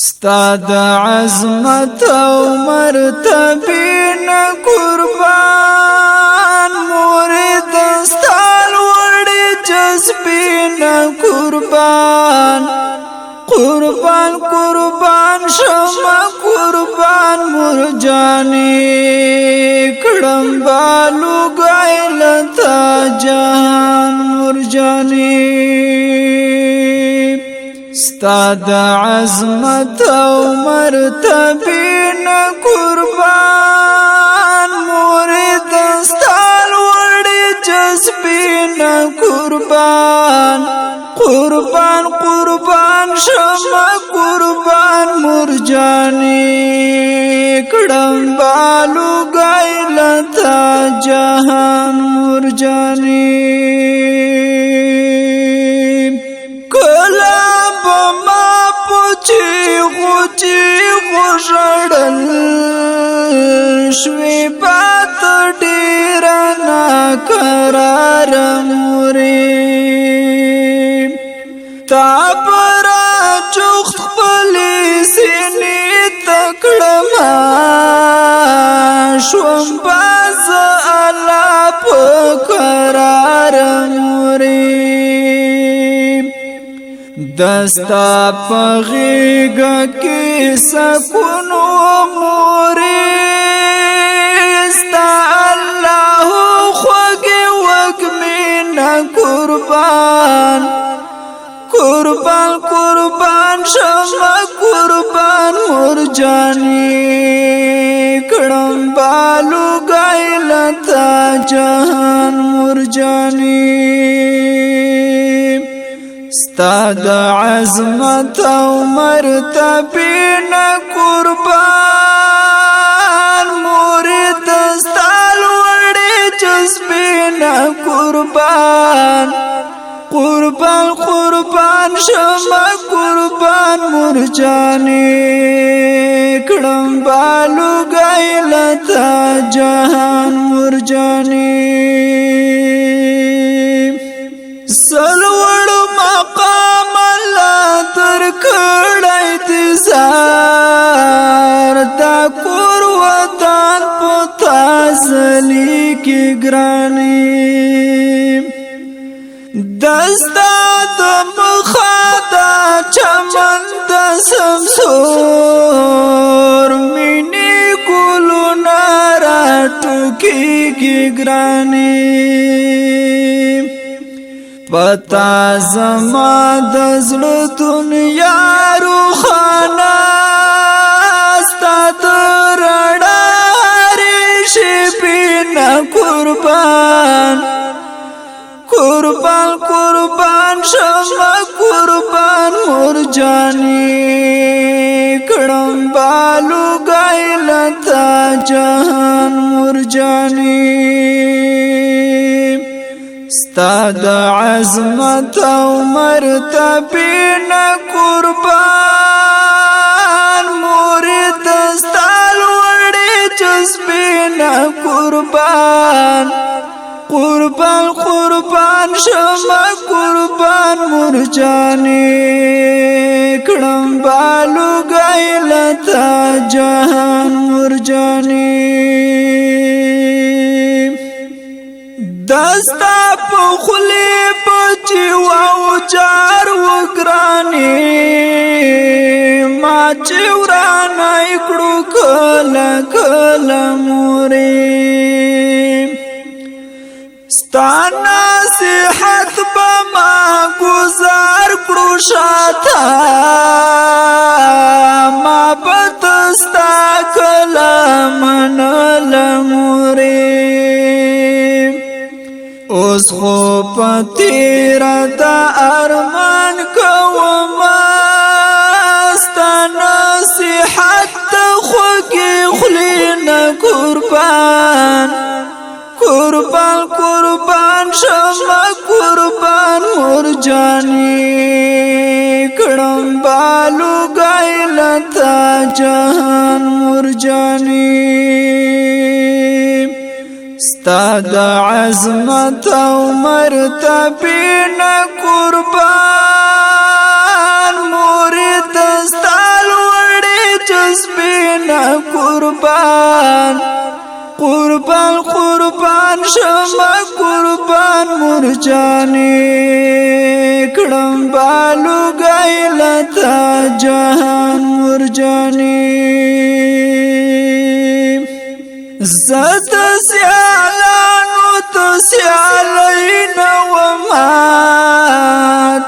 ستا د عظمت او مرتبین قربان مرید ستا لوړې جذبین قربان قربان قربان شمع قربان مرجانی کړم بالو غیلتا جهان مرجانی ستا د عظمت او مرتبین قربان مرید ستا لوړې جذبین قربان قربان قربان شمع قربان مرجانی کړم بالو غیلتا جهان مرجانی غوشړل شوی بات ډیر ناقرار موري تا پر چوخ خپل سینې تکړم شوم باز الله په قرار موري دستا پغیگ کی سکون موریستا اللہ خوگی وکمین قربان قربان قربان شمع قربان مرجانی کڑم بالو غیلتا جہان مرجانی ستا د عظمت او مرتبین قربان مرید ستا لوړې جذبین قربان قربان قربان شمع قربان مرجانی کړم بالو غیلتا جهان مرجانی سلوړ مقام الله تر کړای انتظار دا کور وطن پتا زلی کی ګرانی دستا د مخادا چمن د سمسور مینی ګلو نارا ټوکی کی ګرانی پتا زما د زړه دنیا روخانه ستا د رڼا ریشبین قربان قربان قربان شمع قربان مرجانی کړم بالو غیلتا جهان مرجانی ستا د عظمت او مرتبین قربان مرید ستا لوړې جذبین قربان قربان قربان شمع قربان مرجانی کړم بالو غیلتا جهان مرجانی دستا په خلی بچی واو چار وګرانی ما چې ورانه کړو کله کله موري ستا نصیحت به ما گزار کړو شاته ما بتستا کله منل موري اوس خو پتیر دا ارمان کوما ستا نصیحت خوږی خلینا قربان قربان قربان شمع قربان مرجانی کړم بالو غیلتا جهان مرجانی ستا د عظمت او مرتبین قربان مرید ستا لوړې قربان قربان قربان شما قربان مرجانی کړم بالو گایلتا جهان مرجانی زد سیالانو تسیالین وما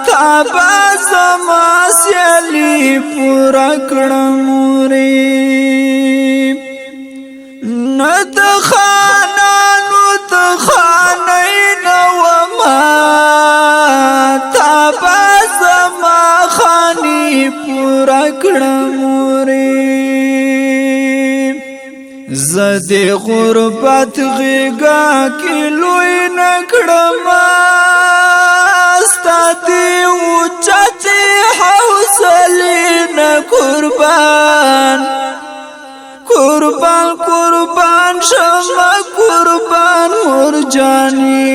تابا زما سیالی پورا کړموري ند خانانو تخانین وما تابا زما خانی پورا کړموري زدی غربت غیگا کلوی نکڑم استادی اوچاتی حوصلین قربان قربان قربان شما قربان مرجانی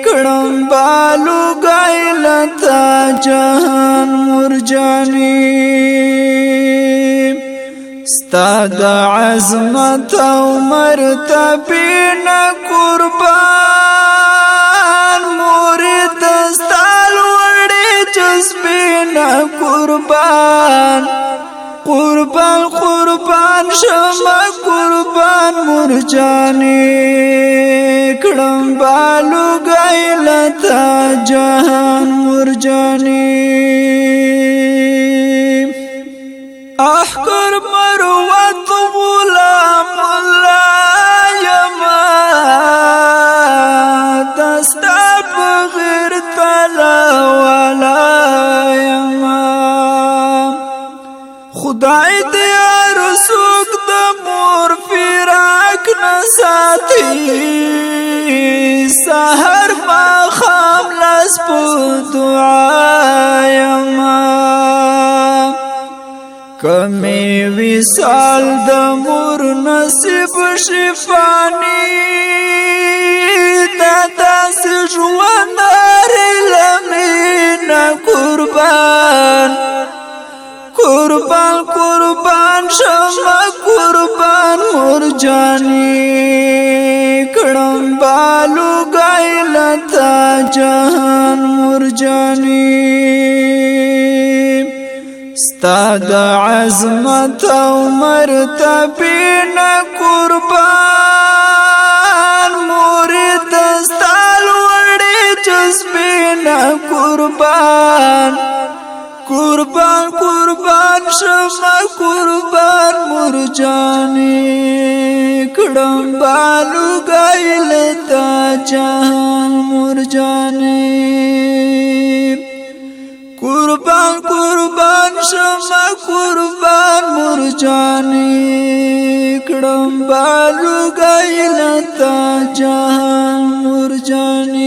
کڑم بالو گایلتا جهان مرجانی ستا د عظمت او مرتبین قربان مرید ستا لوړې جذبین قربان قربان قربان شما قربان مرجانی کړم بالو گایلتا جهان مرجانی احکر مروت غلام الله یما دستا بغیر تلا ولا یما خدای دې رسوک د مور فراق نساتی سحر ما خام لاس په دعا یما کمی وصال د مور نصیب شفانی دادا سے ژوند لمین قربان قربان قربان شما قربان مرجانی کړم بالو گایلتا جهان مرجانی ستا د عظمت او مرتبین قربان مرید ستا لوړې جذبین قربان قربان قربان شما قربان مرجانی کړم بالو گایلتا جهان مرجانی قربان قربان شما قربان مرجانی کړم بالو گایلتا جهان مرجانی